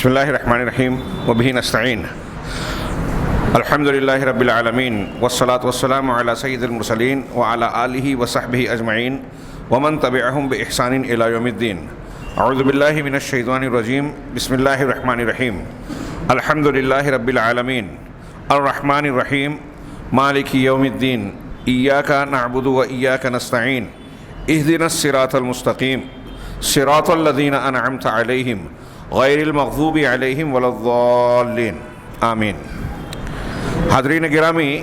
بسم اللہ الرحمن الرحیم وبہ نستعین الحمد للہ رب العالمین والصلاة والسلام علی سید المرسلین وعلی آلہ وصحبہ اجمعین ومن تبعہم بإحسان الی یوم الدین. اعوذ باللہ من الشیطان الرجیم. بسم اللہ الرحمن الرحیم. الحمد للہ رب العالمین الرحمن الرحیم مالک یوم الدین. ایاک نعبد و ایاک نستعین. اہدنا الصراط المستقیم صراط الذین انعمت علیہم غیر المغضوب علیہم ولا الضالین. آمین. حاضرین گرامی،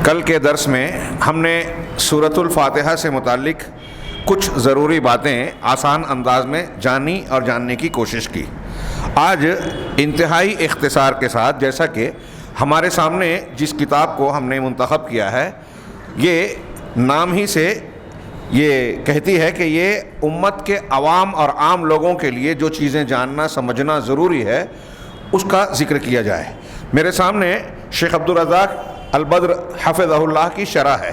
کل کے درس میں ہم نے سورۃ الفاتحہ سے متعلق کچھ ضروری باتیں آسان انداز میں جانی اور جاننے کی کوشش کی. آج انتہائی اختصار کے ساتھ، جیسا کہ ہمارے سامنے جس کتاب کو ہم نے منتخب کیا ہے، یہ نام ہی سے یہ کہتی ہے کہ یہ امت کے عوام اور عام لوگوں کے لیے جو چیزیں جاننا سمجھنا ضروری ہے اس کا ذکر کیا جائے. میرے سامنے شیخ عبدالرزاق البدر حفظہ اللہ کی شرح ہے.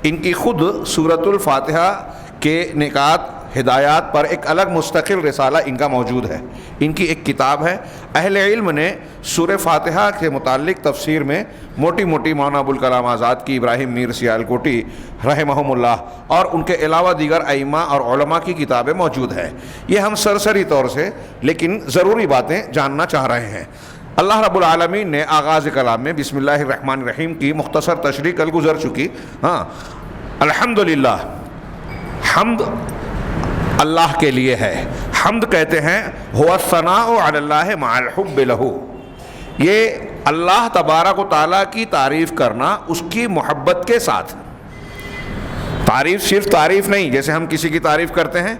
ان کی خود سورۃ الفاتحہ کے نکات ہدایات پر ایک الگ مستقل رسالہ ان کا موجود ہے. ان کی ایک کتاب ہے. اہل علم نے سورہ فاتحہ کے متعلق تفسیر میں موٹی موٹی مولانا ابوالکلام آزاد کی، ابراہیم میر سیالکوٹی رحمہم اللہ، اور ان کے علاوہ دیگر ائمہ اور علماء کی کتابیں موجود ہیں. یہ ہم سرسری طور سے لیکن ضروری باتیں جاننا چاہ رہے ہیں. اللہ رب العالمین نے آغاز کلام میں بسم اللہ الرحمن الرحیم کی مختصر تشریح کل گزر چکی. الحمدللہ، حمد اللہ کے لیے ہے. حمد کہتے ہیں هو الثناء علی اللہ مع الحب لہ. یہ اللہ تبارک و تعالیٰ کی تعریف کرنا اس کی محبت کے ساتھ. تعریف صرف تعریف نہیں جیسے ہم کسی کی تعریف کرتے ہیں.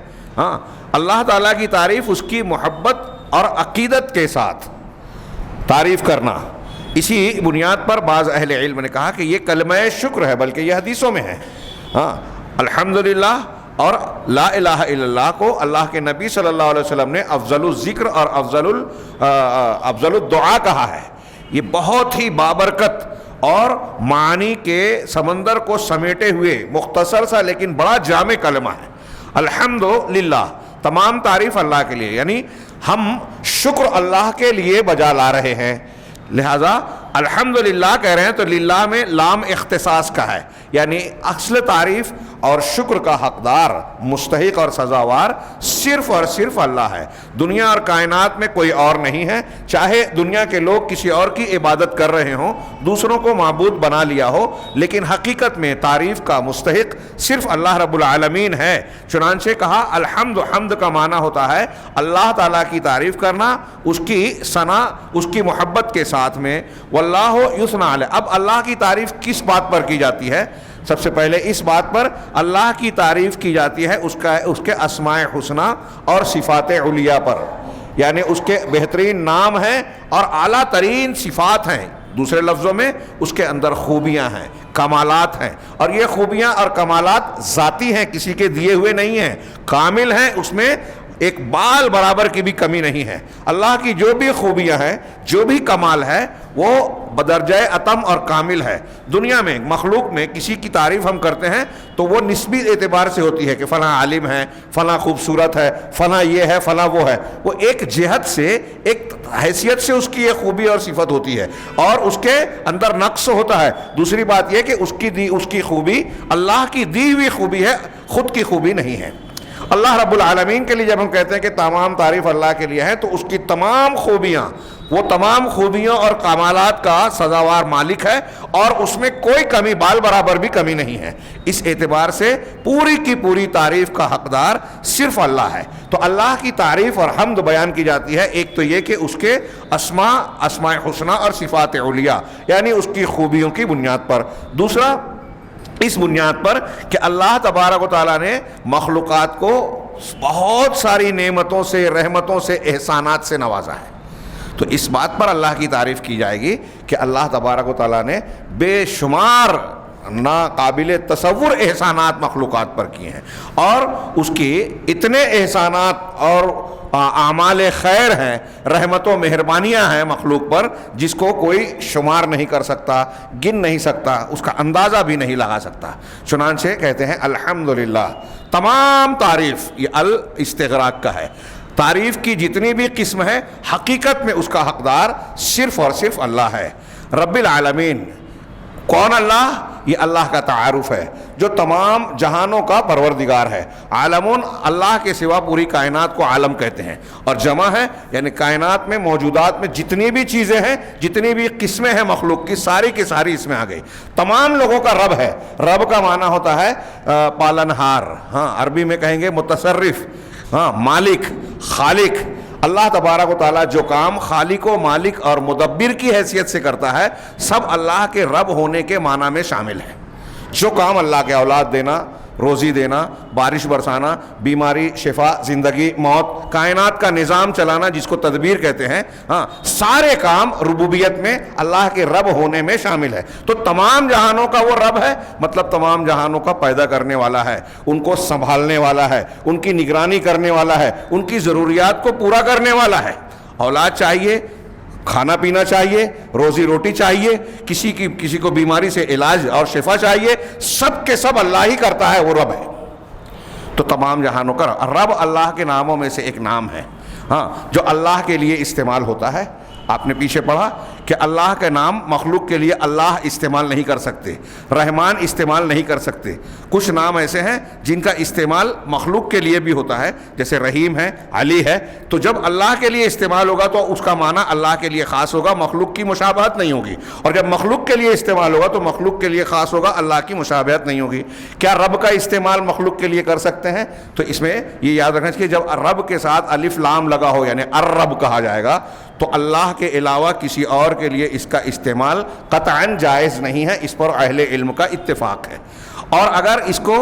اللہ تعالیٰ کی تعریف اس کی محبت اور عقیدت کے ساتھ تعریف کرنا. اسی بنیاد پر بعض اہل علم نے کہا کہ یہ کلمہ شکر ہے، بلکہ یہ حدیثوں میں ہے. الحمدللہ اور لا الہ الا اللہ کو اللہ کے نبی صلی اللہ علیہ وسلم نے افضل الذکر اور افضل الدعا کہا ہے. یہ بہت ہی بابرکت اور معانی کے سمندر کو سمیٹے ہوئے مختصر سا لیکن بڑا جامع کلمہ ہے. الحمدللہ، تمام تعریف اللہ کے لیے، یعنی ہم شکر اللہ کے لیے بجا لا رہے ہیں. لہذا الحمدللہ کہہ رہے ہیں تو للہ میں لام اختصاص کا ہے، یعنی اصل تعریف اور شکر کا حقدار، مستحق اور سزاوار صرف اور صرف اللہ ہے. دنیا اور کائنات میں کوئی اور نہیں ہے. چاہے دنیا کے لوگ کسی اور کی عبادت کر رہے ہوں، دوسروں کو معبود بنا لیا ہو، لیکن حقیقت میں تعریف کا مستحق صرف اللہ رب العالمین ہے. چنانچہ کہا الحمد، حمد کا معنی ہوتا ہے اللہ تعالیٰ کی تعریف کرنا، اس کی ثنا، اس کی محبت کے ساتھ میں. واللہ یثنی علیہ. اب اللہ کی تعریف کس بات پر کی جاتی ہے؟ سب سے پہلے اس بات پر اللہ کی تعریف کی جاتی ہے اس کے اسماء حسنی اور صفات علیہ پر، یعنی اس کے بہترین نام ہیں اور اعلیٰ ترین صفات ہیں. دوسرے لفظوں میں اس کے اندر خوبیاں ہیں، کمالات ہیں، اور یہ خوبیاں اور کمالات ذاتی ہیں، کسی کے دیے ہوئے نہیں ہیں، کامل ہیں، اس میں ایک بال برابر کی بھی کمی نہیں ہے. اللہ کی جو بھی خوبیاں ہیں، جو بھی کمال ہے، وہ بدرجہ اتم اور کامل ہے. دنیا میں مخلوق میں کسی کی تعریف ہم کرتے ہیں تو وہ نسبی اعتبار سے ہوتی ہے کہ فلاں عالم ہے، فلاں خوبصورت ہے، فلاں یہ ہے، فلاں وہ ہے. وہ ایک جہت سے، ایک حیثیت سے اس کی یہ خوبی اور صفت ہوتی ہے، اور اس کے اندر نقص ہوتا ہے. دوسری بات یہ کہ اس کی خوبی اللہ کی دی ہوئی خوبی ہے، خود کی خوبی نہیں ہے. اللہ رب العالمین کے لیے جب ہم کہتے ہیں کہ تمام تعریف اللہ کے لیے ہے تو اس کی تمام خوبیاں، وہ تمام خوبیوں اور کمالات کا سزاوار مالک ہے، اور اس میں کوئی کمی، بال برابر بھی کمی نہیں ہے. اس اعتبار سے پوری کی پوری تعریف کا حقدار صرف اللہ ہے. تو اللہ کی تعریف اور حمد بیان کی جاتی ہے. ایک تو یہ کہ اس کے اسماء حسنی اور صفات علیہ، یعنی اس کی خوبیوں کی بنیاد پر. دوسرا اس بنیاد پر کہ اللہ تبارک و تعالیٰ نے مخلوقات کو بہت ساری نعمتوں سے، رحمتوں سے، احسانات سے نوازا ہے. تو اس بات پر اللہ کی تعریف کی جائے گی کہ اللہ تبارک و تعالیٰ نے بے شمار ناقابل تصور احسانات مخلوقات پر کیے ہیں، اور اس کی اتنے احسانات اور اعمال خیر ہیں، رحمت و مہربانیاں ہیں مخلوق پر، جس کو کوئی شمار نہیں کر سکتا، گن نہیں سکتا، اس کا اندازہ بھی نہیں لگا سکتا. چنانچہ کہتے ہیں الحمدللہ، تمام تعریف، یہ الاستغراق کا ہے. تعریف کی جتنی بھی قسم ہے حقیقت میں اس کا حقدار صرف اور صرف اللہ ہے۔ رب العالمین کون؟ اللہ، یہ اللہ کا تعارف ہے جو تمام جہانوں کا پروردگار ہے۔ عالمون، اللہ کے سوا پوری کائنات کو عالم کہتے ہیں، اور جمع ہے یعنی کائنات میں موجودات میں جتنی بھی چیزیں ہیں، جتنی بھی قسمیں ہیں مخلوق کی ساری اس میں آ گئی۔ تمام لوگوں کا رب ہے۔ رب کا معنی ہوتا ہے پالنہار، ہاں عربی میں کہیں گے متصرف، ہاں مالک، خالق۔ اللہ تبارک و تعالیٰ جو کام خالق و مالک اور مدبر کی حیثیت سے کرتا ہے، سب اللہ کے رب ہونے کے معنی میں شامل ہے۔ جو کام اللہ کے اولاد دینا، روزی دینا، بارش برسانا، بیماری، شفا، زندگی، موت، کائنات کا نظام چلانا جس کو تدبیر کہتے ہیں، ہاں سارے کام ربوبیت میں اللہ کے رب ہونے میں شامل ہے۔ تو تمام جہانوں کا وہ رب ہے، مطلب تمام جہانوں کا پیدا کرنے والا ہے، ان کو سنبھالنے والا ہے، ان کی نگرانی کرنے والا ہے، ان کی ضروریات کو پورا کرنے والا ہے۔ اولاد چاہیے، کھانا پینا چاہیے، روزی روٹی چاہیے، کسی کو بیماری سے علاج اور شفا چاہیے، سب کے سب اللہ ہی کرتا ہے، وہ رب ہے۔ تو تمام جہانوں کا رب اللہ کے ناموں میں سے ایک نام ہے، ہاں جو اللہ کے لیے استعمال ہوتا ہے۔ آپ نے پیچھے پڑھا کہ اللہ کا نام مخلوق کے لیے اللہ استعمال نہیں کر سکتے، رحمان استعمال نہیں کر سکتے۔ کچھ نام ایسے ہیں جن کا استعمال مخلوق کے لیے بھی ہوتا ہے، جیسے رحیم ہے، علی ہے۔ تو جب اللہ کے لیے استعمال ہوگا تو اس کا معنی اللہ کے لیے خاص ہوگا، مخلوق کی مشابہت نہیں ہوگی، اور جب مخلوق کے لیے استعمال ہوگا تو مخلوق کے لیے خاص ہوگا، اللہ کی مشابہت نہیں ہوگی۔ کیا رب کا استعمال مخلوق کے لیے کر سکتے ہیں؟ تو اس میں یہ یاد رکھنا چاہیے جب رب کے ساتھ الف لام لگا ہو یعنی الرب کہا جائے گا تو اللہ کے علاوہ کسی اور کے لیے اس کا استعمال قطعاً جائز نہیں ہے، اس پر اہل علم کا اتفاق ہے۔ اور اگر اس کو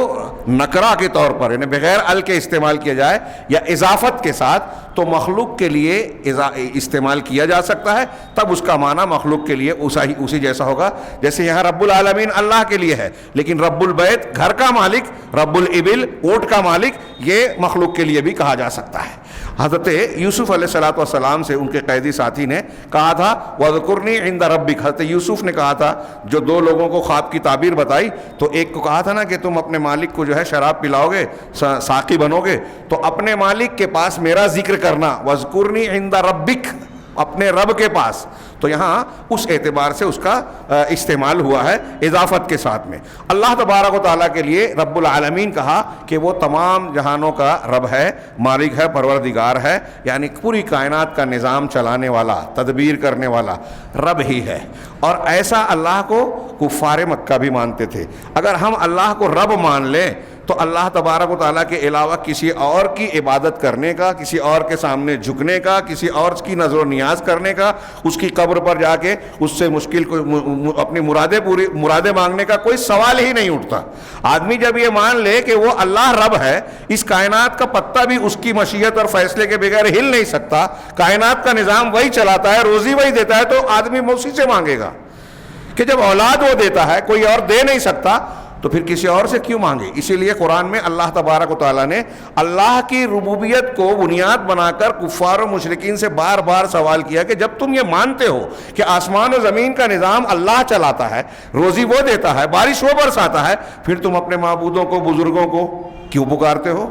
نکرہ کے طور پر یعنی بغیر ال کے استعمال کیا جائے یا اضافت کے ساتھ تو مخلوق کے لیے استعمال کیا جا سکتا ہے، تب اس کا معنی مخلوق کے لیے اسی جیسا ہوگا۔ جیسے یہاں رب العالمین اللہ کے لیے ہے، لیکن رب البیت گھر کا مالک، رب الابل اونٹ کا مالک، یہ مخلوق کے لیے بھی کہا جا سکتا ہے۔ حضرت یوسف علیہ الصلوۃ والسلام سے ان کے قیدی ساتھی نے کہا تھا وَاذْكُرْنِي عِنْدَ رَبِّكَ، حضرت یوسف نے کہا تھا، جو دو لوگوں کو خواب کی تعبیر بتائی تو ایک کو کہا تھا نا کہ تم اپنے مالک کو جو ہے شراب پلاؤ گے، ساقی بنو گے، تو اپنے مالک کے پاس میرا ذکر کرنا، وَاذْكُرْنِي عِنْدَ رَبِّكَ، اپنے رب کے پاس۔ تو یہاں اس اعتبار سے اس کا استعمال ہوا ہے اضافت کے ساتھ میں۔ اللہ تبارک و تعالیٰ کے لیے رب العالمین کہا کہ وہ تمام جہانوں کا رب ہے، مالک ہے، پروردگار ہے، یعنی پوری کائنات کا نظام چلانے والا، تدبیر کرنے والا رب ہی ہے۔ اور ایسا اللہ کو کفار مکہ بھی مانتے تھے۔ اگر ہم اللہ کو رب مان لیں تو اللہ تبارک و تعالیٰ کے علاوہ کسی اور کی عبادت کرنے کا، کسی اور کے سامنے جھکنے کا، کسی اور کی نظر و نیاز کرنے کا، اس کی قبر پر جا کے اس سے مشکل کو اپنی مرادیں مانگنے کا کوئی سوال ہی نہیں اٹھتا۔ آدمی جب یہ مان لے کہ وہ اللہ رب ہے، اس کائنات کا پتہ بھی اس کی مشیت اور فیصلے کے بغیر ہل نہیں سکتا، کائنات کا نظام وہی چلاتا ہے، روزی وہی دیتا ہے، تو آدمی اسی سے مانگے گا کہ جب اولاد وہ دیتا ہے، کوئی اور دے نہیں سکتا، تو پھر کسی اور سے کیوں مانگے؟ اسی لیے قرآن میں اللہ تبارک و تعالیٰ نے اللہ کی ربوبیت کو بنیاد بنا کر کفار و مشرکین سے بار بار سوال کیا کہ جب تم یہ مانتے ہو کہ آسمان و زمین کا نظام اللہ چلاتا ہے، روزی وہ دیتا ہے، بارش وہ برساتا ہے، پھر تم اپنے معبودوں کو، بزرگوں کو کیوں پکارتے ہو؟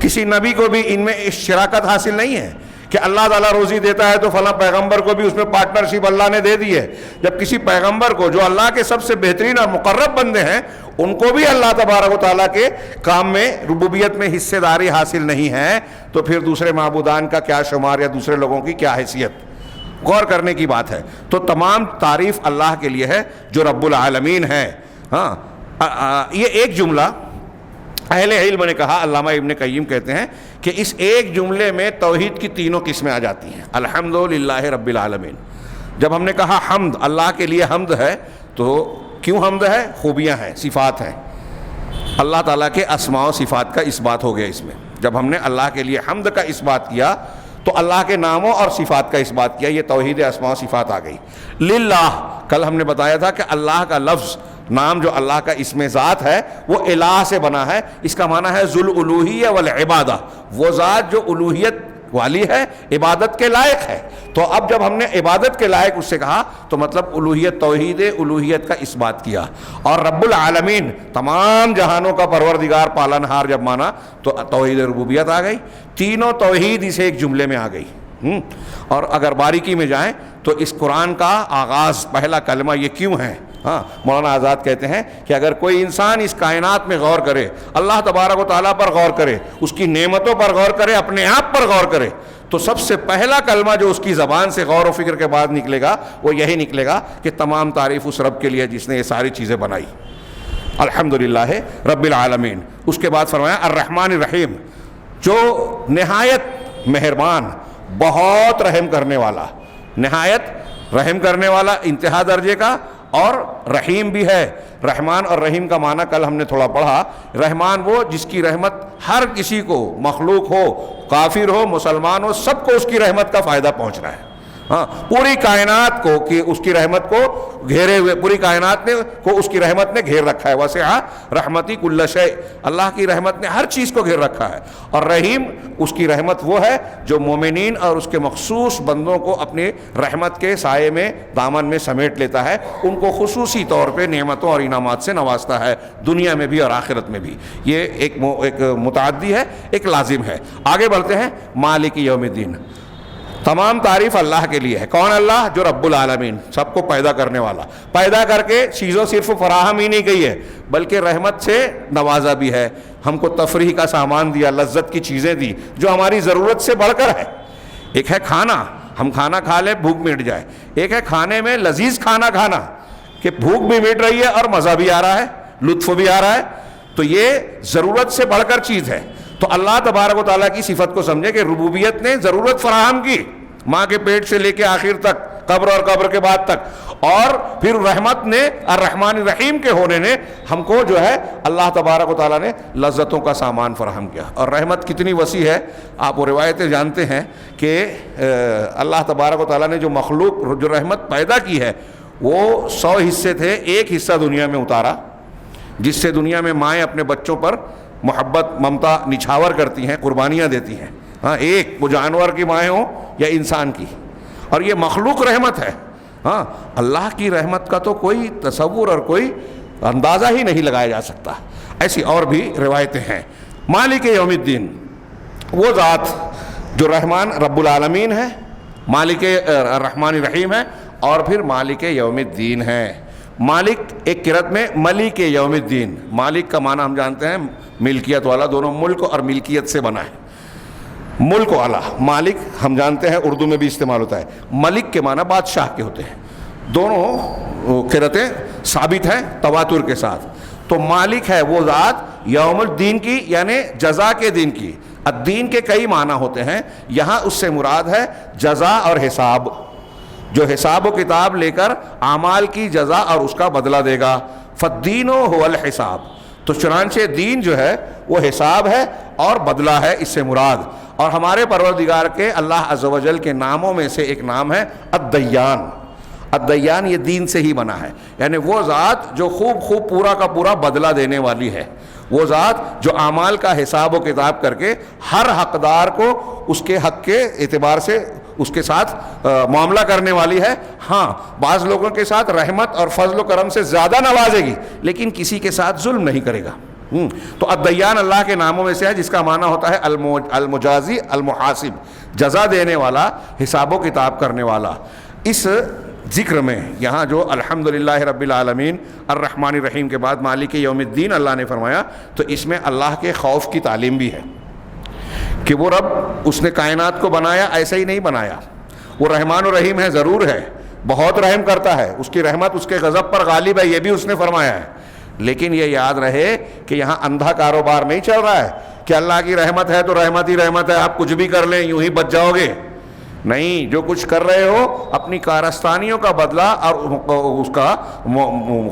کسی نبی کو بھی ان میں شراکت حاصل نہیں ہے کہ اللہ تعالیٰ روزی دیتا ہے تو فلاں پیغمبر کو بھی اس میں پارٹنرشپ اللہ نے دے دی ہے۔ جب کسی پیغمبر کو جو اللہ کے سب سے بہترین اور مقرب بندے ہیں، ان کو بھی اللہ تبارک و تعالیٰ کے کام میں ربوبیت میں حصے داری حاصل نہیں ہے، تو پھر دوسرے معبودان کا کیا شمار یا دوسرے لوگوں کی کیا حیثیت؟ غور کرنے کی بات ہے۔ تو تمام تعریف اللہ کے لیے ہے جو رب العالمین ہے۔ ہاں یہ ایک جملہ اہل علم نے کہا، علامہ ابن قیم کہتے ہیں کہ اس ایک جملے میں توحید کی تینوں قسمیں آ جاتی ہیں۔ الحمدللہ رب العالمین، جب ہم نے کہا حمد، اللہ کے لیے حمد ہے، تو کیوں حمد ہے؟ خوبیاں ہیں، صفات ہیں، اللہ تعالیٰ کے اسماء و صفات کا اس بات ہو گیا۔ اس میں جب ہم نے اللہ کے لیے حمد کا اس بات کیا تو اللہ کے ناموں اور صفات کا اس بات کیا، یہ توحید اسماء و صفات آ گئی۔ للہ، کل ہم نے بتایا تھا کہ اللہ کا لفظ، نام جو اللہ کا اسم ذات ہے وہ الہ سے بنا ہے، اس کا معنی ہے ذو الالوہیہ والعبادہ، وہ ذات جو الوہیت والی ہے, عبادت کے لائق ہے. تو اب جب ہم نے عبادت کے لائق اس سے کہا تو مطلب الوہیت, توحید الوہیت کا اس بات کیا. اور رب العالمین تمام جہانوں کا پروردگار پالنہار جب مانا تو توحید ربوبیت آ گئی. تینوں توحید اسے ایک جملے میں آ گئی. اور اگر باریکی میں جائیں تو اس قرآن کا آغاز پہلا کلمہ یہ کیوں ہے؟ ہاں, مولانا آزاد کہتے ہیں کہ اگر کوئی انسان اس کائنات میں غور کرے, اللہ تبارک و تعالیٰ پر غور کرے, اس کی نعمتوں پر غور کرے, اپنے آپ پر غور کرے, تو سب سے پہلا کلمہ جو اس کی زبان سے غور و فکر کے بعد نکلے گا وہ یہی نکلے گا کہ تمام تعریف اس رب کے لیے جس نے یہ ساری چیزیں بنائی, الحمدللہ رب العالمین. اس کے بعد فرمایا الرحمن الرحیم, جو نہایت مہربان, بہت رحم کرنے والا, نہایت رحم کرنے والا انتہا درجے کا, اور رحیم بھی ہے. رحمان اور رحیم کا معنی کل ہم نے تھوڑا پڑھا. رحمان وہ جس کی رحمت ہر کسی کو, مخلوق ہو, کافر ہو, مسلمان ہو, سب کو اس کی رحمت کا فائدہ پہنچ رہا ہے. ہاں, پوری کائنات کو کہ اس کی رحمت کو گھیرے ہوئے, پوری کائنات کو اس کی رحمت نے گھیر رکھا ہے. وسع رحمتی کل شیء, اللہ کی رحمت نے ہر چیز کو گھیر رکھا ہے. اور رحیم, اس کی رحمت وہ ہے جو مومنین اور اس کے مخصوص بندوں کو اپنی رحمت کے سائے میں, دامن میں سمیٹ لیتا ہے, ان کو خصوصی طور پہ نعمتوں اور انعامات سے نوازتا ہے, دنیا میں بھی اور آخرت میں بھی. یہ ایک متعدی ہے, ایک لازم ہے. آگے بڑھتے ہیں. مالک یوم الدین, تمام تعریف اللہ کے لیے ہے. کون اللہ؟ جو رب العالمین, سب کو پیدا کرنے والا. پیدا کر کے چیزوں صرف فراہم ہی نہیں کی ہے بلکہ رحمت سے نوازا بھی ہے. ہم کو تفریح کا سامان دیا, لذت کی چیزیں دی جو ہماری ضرورت سے بڑھ کر ہے. ایک ہے کھانا, ہم کھانا کھا لیں بھوک مٹ جائے. ایک ہے کھانے میں لذیذ کھانا کھانا کہ بھوک بھی مٹ رہی ہے اور مزہ بھی آ رہا ہے, لطف بھی آ رہا ہے. تو یہ ضرورت سے بڑھ کر چیز ہے. تو اللہ تبارک و تعالیٰ کی صفت کو سمجھے کہ ربوبیت نے ضرورت فراہم کی, ماں کے پیٹ سے لے کے آخر تک, قبر اور قبر کے بعد تک. اور پھر رحمت نے, الرحمن الرحیم کے ہونے نے ہم کو جو ہے اللہ تبارک و تعالیٰ نے لذتوں کا سامان فراہم کیا. اور رحمت کتنی وسیع ہے, آپ وہ روایتیں جانتے ہیں کہ اللہ تبارک و تعالیٰ نے جو مخلوق, جو رحمت پیدا کی ہے وہ 100 حصے تھے, ایک حصہ دنیا میں اتارا جس سے دنیا میں مائیں اپنے بچوں پر محبت ممتا نچھاور کرتی ہیں, قربانیاں دیتی ہیں. ہاں, ایک وہ جانور کی مائیں ہوں یا انسان کی, اور یہ مخلوق رحمت ہے. ہاں, اللہ کی رحمت کا تو کوئی تصور اور کوئی اندازہ ہی نہیں لگایا جا سکتا. ایسی اور بھی روایتیں ہیں. مالک یوم الدین, وہ ذات جو رحمان رب العالمین ہے, مالک الرحمن الرحیم ہے, اور پھر مالک یوم الدین ہے. مالک ایک قرأت میں ملک یوم الدین, مالک کا معنی ہم جانتے ہیں ملکیت والا, دونوں ملک اور ملکیت سے بنا ہے. ملک والا, مالک ہم جانتے ہیں اردو میں بھی استعمال ہوتا ہے. ملک کے معنی بادشاہ کے ہوتے ہیں. دونوں قرأتیں ثابت ہیں تواتر کے ساتھ. تو مالک ہے وہ ذات یوم الدین کی, یعنی جزا کے دن کی. الدین کے کئی معنی ہوتے ہیں, یہاں اس سے مراد ہے جزا اور حساب, جو حساب و کتاب لے کر اعمال کی جزا اور اس کا بدلہ دے گا. فالدین هو الحساب, تو چنانچہ دین جو ہے وہ حساب ہے اور بدلہ ہے اس سے مراد. اور ہمارے پروردگار کے اللہ عز و جل کے ناموں میں سے ایک نام ہے الدیان. الدیان یہ دین سے ہی بنا ہے, یعنی وہ ذات جو خوب پورا کا پورا بدلہ دینے والی ہے, وہ ذات جو اعمال کا حساب و کتاب کر کے ہر حقدار کو اس کے حق کے اعتبار سے اس کے ساتھ معاملہ کرنے والی ہے. ہاں, بعض لوگوں کے ساتھ رحمت اور فضل و کرم سے زیادہ نوازے گی لیکن کسی کے ساتھ ظلم نہیں کرے گا. تو الدیان اللہ کے ناموں میں سے ہے جس کا معنی ہوتا ہے المجازی المحاسب, جزا دینے والا, حساب و کتاب کرنے والا. اس ذکر میں یہاں جو الحمدللہ رب العالمین الرحمن الرحیم کے بعد مالک یوم الدین اللہ نے فرمایا, تو اس میں اللہ کے خوف کی تعلیم بھی ہے کہ وہ رب, اس نے کائنات کو بنایا ایسے ہی نہیں بنایا. وہ رحمان و رحیم ہے, ضرور ہے, بہت رحم کرتا ہے, اس کی رحمت اس کے غضب پر غالب ہے, یہ بھی اس نے فرمایا ہے. لیکن یہ یاد رہے کہ یہاں اندھا کاروبار نہیں چل رہا ہے کہ اللہ کی رحمت ہے تو رحمت ہی رحمت ہے, آپ کچھ بھی کر لیں یوں ہی بچ جاؤ گے. نہیں، جو کچھ کر رہے ہو اپنی کارستانیوں کا بدلہ اور اس کا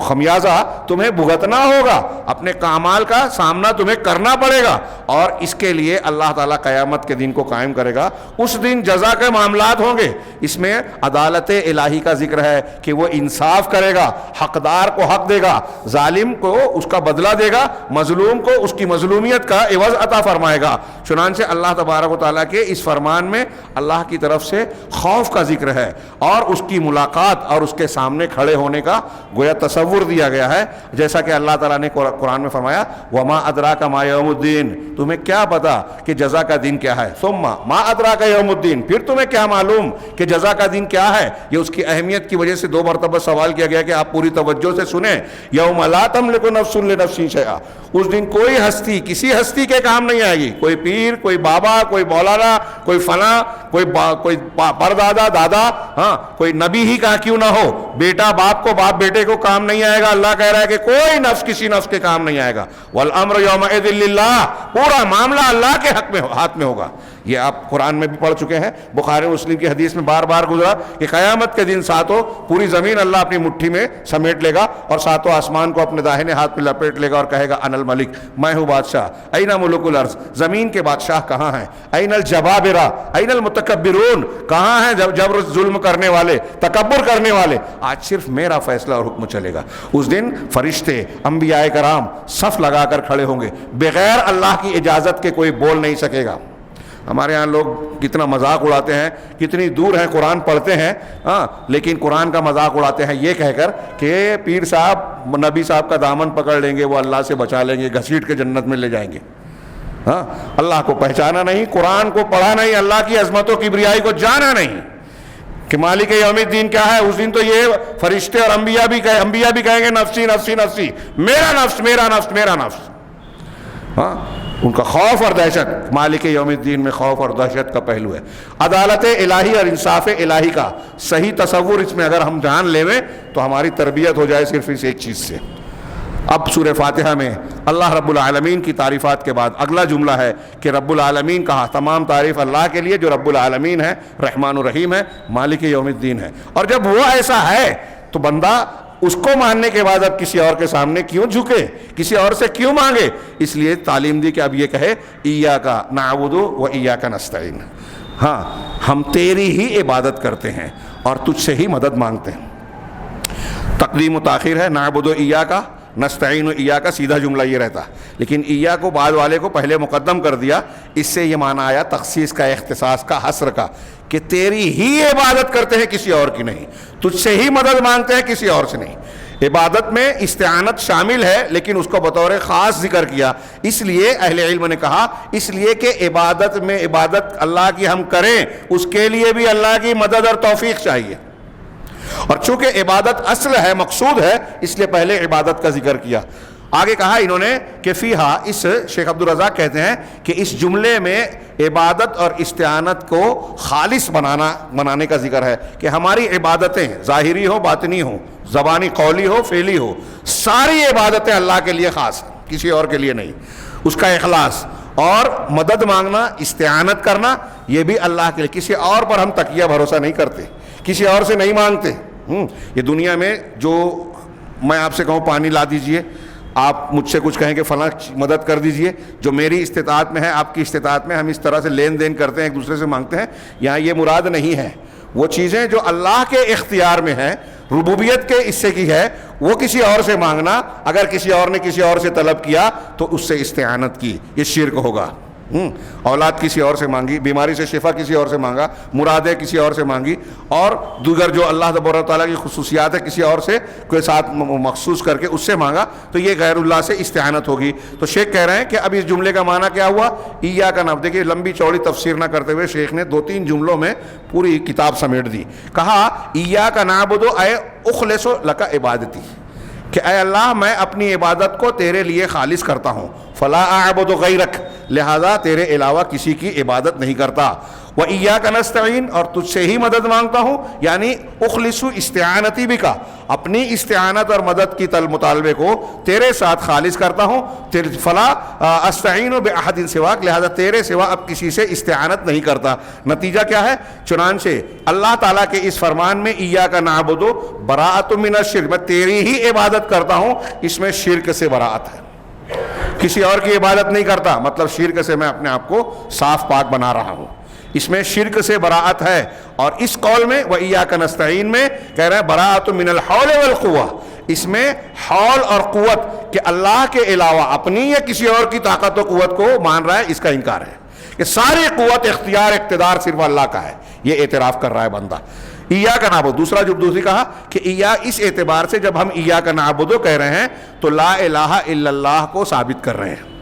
خمیازہ تمہیں بھگتنا ہوگا، اپنے اعمال کا سامنا تمہیں کرنا پڑے گا، اور اس کے لیے اللہ تعالیٰ قیامت کے دن کو قائم کرے گا۔ اس دن جزا کے معاملات ہوں گے، اس میں عدالت الہی کا ذکر ہے کہ وہ انصاف کرے گا، حقدار کو حق دے گا، ظالم کو اس کا بدلہ دے گا، مظلوم کو اس کی مظلومیت کا عوض عطا فرمائے گا۔ چنانچہ اللہ تبارک و تعالیٰ کے اس فرمان میں اللہ کی طرف سے خوف کا ذکر ہے، اور اس کی ملاقات اور اس کے سامنے کھڑے ہونے کا گویا تصور دیا گیا ہے، جیسا کہ اللہ تعالیٰ نے قرآن میں فرمایا وما ادراک ما یوم الدین، تمہیں کیا پتا کہ جزا کا دن کیا ہے، ثم ما ادراک یوم الدین، پھر تمہیں کیا معلوم کہ جزا کا دن کیا ہے۔ یہ اس کی اہمیت کی وجہ سے 2 مرتبہ سوال کیا گیا کہ آپ پوری توجہ سے سنیں۔ یوم لا تملک نفس لنفس شیئا، اس دن کوئی ہستی کسی ہستی کے کام نہیں آئے گی، کوئی پیر، کوئی بابا، کوئی مولانا، کوئی فلاں، کوئی پردادا دادا، ہاں کوئی نبی ہی کا کیوں نہ ہو، بیٹا باپ کو، باپ بیٹے کو کام نہیں آئے گا۔ اللہ کہہ رہا ہے کہ کوئی نفس کسی نفس کے کام نہیں آئے گا۔ والامر یومئذ للہ، پورا معاملہ اللہ کے ہاتھ میں ہوگا۔ یہ آپ قرآن میں بھی پڑھ چکے ہیں، بخاری مسلم کی حدیث میں بار بار گزرا کہ قیامت کے دن ساتوں پوری زمین اللہ اپنی مٹھی میں سمیٹ لے گا، اور ساتوں آسمان کو اپنے داہنے ہاتھ میں لپیٹ لے گا اور کہے گا انا الملک، میں ہوں بادشاہ۔ این ملوک الارض، زمین کے بادشاہ کہاں ہیں؟ این الجبابرہ، این المتکبرون، کہاں ہیں جبر ظلم کرنے والے، تکبر کرنے والے؟ آج صرف میرا فیصلہ اور حکم چلے گا۔ اس دن فرشتے، انبیاء کرام صف لگا کر کھڑے ہوں گے، بغیر اللہ کی اجازت کے کوئی بول نہیں سکے گا۔ ہمارے ہاں لوگ کتنا مذاق اڑاتے ہیں، کتنی دور ہیں قرآن پڑھتے ہیں، ہاں لیکن قرآن کا مذاق اڑاتے ہیں یہ کہہ کر کہ پیر صاحب نبی صاحب کا دامن پکڑ لیں گے، وہ اللہ سے بچا لیں گے، گھسیٹ کے جنت میں لے جائیں گے۔ ہاں اللہ کو پہچانا نہیں، قرآن کو پڑھا نہیں، اللہ کی عظمت و کبریائی کو جانا نہیں کہ مالک یوم الدین کیا ہے۔ اس دن تو یہ فرشتے اور انبیاء بھی کہیں گے نفسی نفسی نفسی، میرا نفس میرا نفس میرا نفس۔ ہاں ان کا خوف اور دہشت، مالک یوم الدین میں خوف اور دہشت کا پہلو ہے۔ عدالت الہی اور انصاف الہی کا صحیح تصور اس میں اگر ہم جان لیں تو ہماری تربیت ہو جائے صرف اس ایک چیز سے۔ اب سورہ فاتحہ میں اللہ رب العالمین کی تعریفات کے بعد اگلا جملہ ہے کہ رب العالمین کہا، تمام تعریف اللہ کے لیے جو رب العالمین ہے، رحمان الرحیم ہے، مالک یوم الدین ہے۔ اور جب وہ ایسا ہے تو بندہ اس کو ماننے کے بعد اب کسی اور کے سامنے کیوں جھکے، کسی اور سے کیوں مانگے؟ اس لیے تعلیم دی کہ اب یہ کہے ایاک نعبد و ایاک نستعین، ہاں ہم تیری ہی عبادت کرتے ہیں اور تجھ سے ہی مدد مانگتے ہیں۔ تقدیم و تاخیر ہے، نعبد و ایاک نستعین و ایاک سیدھا جملہ یہ رہتا، لیکن ایاک کو بعد والے کو پہلے مقدم کر دیا، اس سے یہ معنی آیا تخصیص کا، اختصاص کا، حصر کا، کہ تیری ہی عبادت کرتے ہیں کسی اور کی نہیں، تجھ سے ہی مدد مانگتے ہیں کسی اور سے نہیں۔ عبادت میں استعانت شامل ہے لیکن اس کو بطور خاص ذکر کیا، اس لیے اہل علم نے کہا اس لیے کہ عبادت میں عبادت اللہ کی ہم کریں، اس کے لیے بھی اللہ کی مدد اور توفیق چاہیے، اور چونکہ عبادت اصل ہے، مقصود ہے، اس لیے پہلے عبادت کا ذکر کیا۔ آگے کہا انہوں نے کہ فیہا، اس شیخ عبدالرزاق کہتے ہیں کہ اس جملے میں عبادت اور استعانت کو خالص بنانے کا ذکر ہے، کہ ہماری عبادتیں ظاہری ہو، باطنی ہو، زبانی قولی ہو، فعلی ہو، ساری عبادتیں اللہ کے لیے خاص ہیں، کسی اور کے لیے نہیں۔ اس کا اخلاص اور مدد مانگنا، استعانت کرنا، یہ بھی اللہ کے لیے، کسی اور پر ہم تکیہ بھروسہ نہیں کرتے، کسی اور سے نہیں مانگتے۔ یہ دنیا میں جو میں آپ سے کہوں پانی لا دیجئے، آپ مجھ سے کچھ کہیں کہ فلاں مدد کر دیجئے، جو میری استطاعت میں ہے، آپ کی استطاعت میں، ہم اس طرح سے لین دین کرتے ہیں، ایک دوسرے سے مانگتے ہیں، یہاں یہ مراد نہیں ہے۔ وہ چیزیں جو اللہ کے اختیار میں ہیں، ربوبیت کے حصے کی ہے، وہ کسی اور سے مانگنا، اگر کسی اور نے کسی اور سے طلب کیا تو اس سے استعانت کی، یہ شرک ہوگا۔ اولاد کسی اور سے مانگی، بیماری سے شفا کسی اور سے مانگا، مرادیں کسی اور سے مانگی، اور دیگر جو اللہ تبارک و تعالیٰ کی خصوصیات ہے کسی اور سے کوئی ساتھ مخصوص کر کے اس سے مانگا، تو یہ غیر اللہ سے استعانت ہوگی۔ تو شیخ کہہ رہے ہیں کہ اب اس جملے کا معنی کیا ہوا؟ ایاک نعبد۔ دیکھیے لمبی چوڑی تفسیر نہ کرتے ہوئے شیخ نے 2-3 جملوں میں پوری کتاب سمیٹ دی۔ کہا ایاک نعبد اے اخلص لک عبادتی، کہ اے اللہ میں اپنی عبادت کو تیرے لیے خالص کرتا ہوں، فلا اعبد غیرک، لہذا تیرے علاوہ کسی کی عبادت نہیں کرتا۔ وَإِيَّاكَ نَسْتَعِينُ اور تجھ سے ہی مدد مانگتا ہوں، یعنی اخلص استعانتی بکا، اپنی استعانت اور مدد کی مطالبے کو تیرے ساتھ خالص کرتا ہوں، فلا استعین بأحد سواک، لہذا تیرے سوا اب کسی سے استعانت نہیں کرتا۔ نتیجہ کیا ہے؟ چنانچہ اللہ تعالیٰ کے اس فرمان میں ایاک نعبد براءۃ من الشرک، میں تیری ہی عبادت کرتا ہوں، اس میں شرک سے براءت ہے، کسی اور کی عبادت نہیں کرتا، مطلب شرک سے میں اپنے آپ کو صاف پاک بنا رہا ہوں، اس میں شرک سے براءت ہے۔ اور اس قول میں وَإِيَّاكَ نَسْتَعِينُ میں کہہ رہے ہیں براءۃ من الحول والقوہ، اس میں حول اور قوت کہ اللہ کے علاوہ اپنی یا کسی اور کی طاقت و قوت کو مان رہا ہے، اس کا انکار ہے کہ ساری قوت اختیار اقتدار صرف اللہ کا ہے، یہ اعتراف کر رہا ہے بندہ۔ ایاک نعبد، دوسری کہا کہ اس اعتبار سے جب ہم ایاک نعبد کہہ رہے ہیں تو لا الہ الا اللہ کو ثابت کر رہے ہیں۔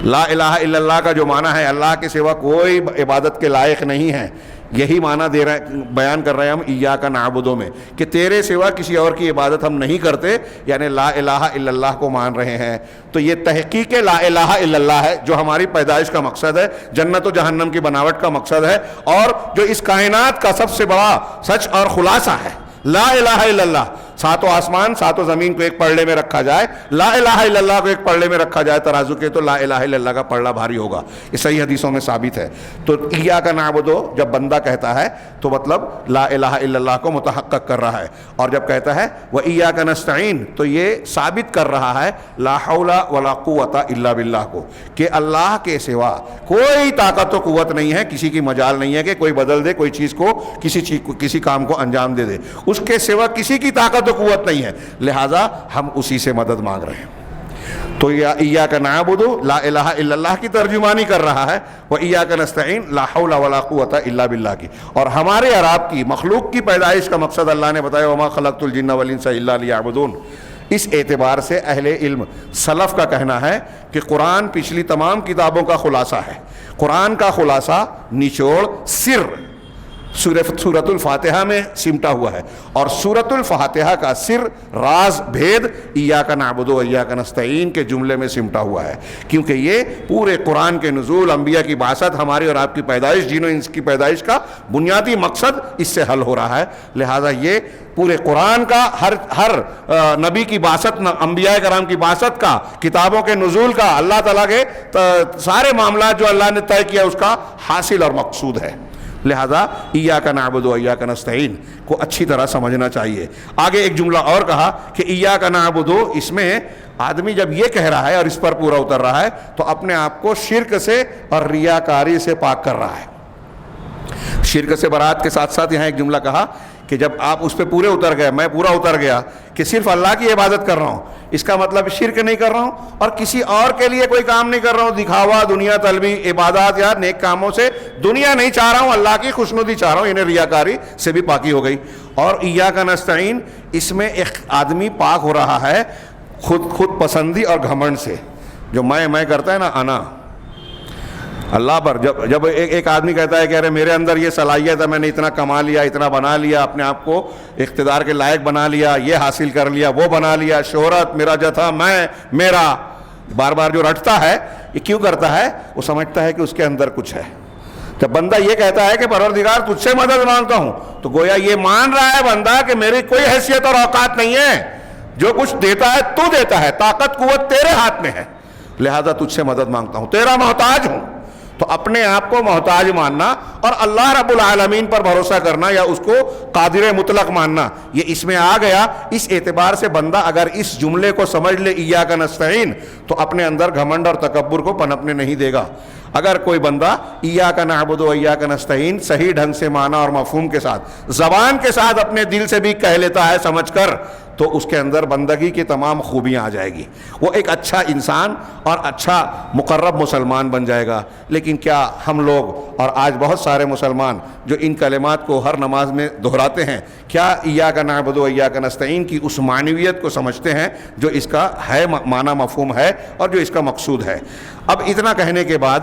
لا الہ الا اللہ کا جو معنی ہے اللہ کے سوا کوئی عبادت کے لائق نہیں ہے، یہی معنی بیان کر رہے ہیں ہم ایاک نعبد میں، کہ تیرے سوا کسی اور کی عبادت ہم نہیں کرتے، یعنی لا الہ الا اللہ کو مان رہے ہیں۔ تو یہ تحقیق لا الہ الا اللہ ہے جو ہماری پیدائش کا مقصد ہے، جنت و جہنم کی بناوٹ کا مقصد ہے، اور جو اس کائنات کا سب سے بڑا سچ اور خلاصہ ہے۔ لا الہ الا اللہ، ساتوں آسمان ساتوں زمین کو ایک پلڑے میں رکھا جائے، لا الہ الا اللہ کو ایک پلڑے میں رکھا جائے ترازو کے، تو لا الہ الا اللہ کا پلڑا بھاری ہوگا، یہ صحیح حدیثوں میں ثابت ہے۔ تو ایاک نعبد جب بندہ کہتا ہے تو مطلب لا الہ الا اللہ کو متحقق کر رہا ہے، اور جب کہتا ہے وَإِيَّاكَ نَسْتَعِينُ تو یہ ثابت کر رہا ہے لا حول ولا قوت الا باللہ کو، کہ اللہ کے سوا کوئی طاقت و قوت نہیں ہے، کسی کی مجال نہیں ہے کہ کوئی بدل دے کوئی چیز کو، کسی کام کو انجام دے، اس کے سوا کسی کی طاقت و قوت نہیں ہے، لہذا ہم اسی سے مدد مانگ رہے ہیں۔ تو ایاک نعبد لا الہ الا اللہ کی ترجمانی کر رہا ہے، وایاک نستعین لا حول ولا قوت الا باللہ کی۔ اور ہمارے عرب کی مخلوق کی پیدائش کا مقصد اللہ نے بتایا وما خلقت الجن والانس الا لیعبدون۔ اس اعتبار سے اہل علم سلف کا کہنا ہے کہ قرآن پچھلی تمام کتابوں کا خلاصہ ہے، قرآن کا خلاصہ نچوڑ سر سورۃ الفاتحہ میں سمٹا ہوا ہے، اور سورۃ الفاتحہ کا سر راز بھید ایاک نعبد و ایاک نستعین کے جملے میں سمٹا ہوا ہے، کیونکہ یہ پورے قرآن کے نزول، انبیاء کی بعثت، ہماری اور آپ کی پیدائش، جن و انس کی پیدائش کا بنیادی مقصد اس سے حل ہو رہا ہے، لہذا یہ پورے قرآن کا ہر نبی کی بعثت، انبیاء کرام کی بعثت کا، کتابوں کے نزول کا، اللہ تعالیٰ کے سارے معاملات جو اللہ نے طے کیا اس کا حاصل اور مقصود ہے۔ لہذا ایاک نعبد و ایاک نستعین کو اچھی طرح سمجھنا چاہیے۔ آگے ایک جملہ اور کہا کہ ایاک نعبد، اس میں آدمی جب یہ کہہ رہا ہے اور اس پر پورا اتر رہا ہے تو اپنے آپ کو شرک سے اور ریاکاری سے پاک کر رہا ہے۔ شرک سے برات کے ساتھ ساتھ یہاں ایک جملہ کہا کہ جب آپ اس پہ پورے اتر گئے، میں پورا اتر گیا کہ صرف اللہ کی عبادت کر رہا ہوں، اس کا مطلب شرک نہیں کر رہا ہوں اور کسی اور کے لیے کوئی کام نہیں کر رہا ہوں، دکھاوا، دنیا طلبی، عبادات یا نیک کاموں سے دنیا نہیں چاہ رہا ہوں، اللہ کی خوشنودی چاہ رہا ہوں، انہیں ریاکاری سے بھی پاکی ہو گئی۔ اور ایاک نستعین، اس میں ایک آدمی پاک ہو رہا ہے خود پسندی اور گھمنڈ سے، جو میں کرتا ہے نا، انا اللہ پر۔ جب ایک آدمی کہتا ہے کہ ارے میرے اندر یہ صلاحیت ہے، میں نے اتنا کما لیا، اتنا بنا لیا، اپنے آپ کو اقتدار کے لائق بنا لیا، یہ حاصل کر لیا، وہ بنا لیا، شہرت، میرا جتھا، میں، میرا، بار بار جو رٹتا ہے، یہ کیوں کرتا ہے؟ وہ سمجھتا ہے کہ اس کے اندر کچھ ہے۔ جب بندہ یہ کہتا ہے کہ پروردگار تجھ سے مدد مانگتا ہوں، تو گویا یہ مان رہا ہے بندہ کہ میری کوئی حیثیت اور اوقات نہیں ہے، جو کچھ دیتا ہے تو دیتا ہے، طاقت قوت تیرے ہاتھ میں ہے، لہذا تجھ سے مدد مانگتا ہوں، تیرا محتاج ہوں۔ تو اپنے آپ کو محتاج ماننا اور اللہ رب العالمین پر بھروسہ کرنا یا اس کو قادر مطلق ماننا، یہ اس میں آ گیا۔ اس اعتبار سے بندہ اگر اس جملے کو سمجھ لے ایاک نستعین، تو اپنے اندر گھمنڈ اور تکبر کو پنپنے نہیں دے گا۔ اگر کوئی بندہ ایاک نعبد و ایاک نستعین صحیح ڈھنگ سے معنی اور مفہوم کے ساتھ، زبان کے ساتھ اپنے دل سے بھی کہہ لیتا ہے سمجھ کر، تو اس کے اندر بندگی کی تمام خوبیاں آ جائے گی، وہ ایک اچھا انسان اور اچھا مقرب مسلمان بن جائے گا۔ لیکن کیا ہم لوگ اور آج بہت سارے مسلمان جو ان کلمات کو ہر نماز میں دہراتے ہیں، کیا ایاک نعبد و ایاک نستعین کی اس معنویت کو سمجھتے ہیں جو اس کا ہے معنی مفہوم ہے اور جو اس کا مقصود ہے؟ اب اتنا کہنے کے بعد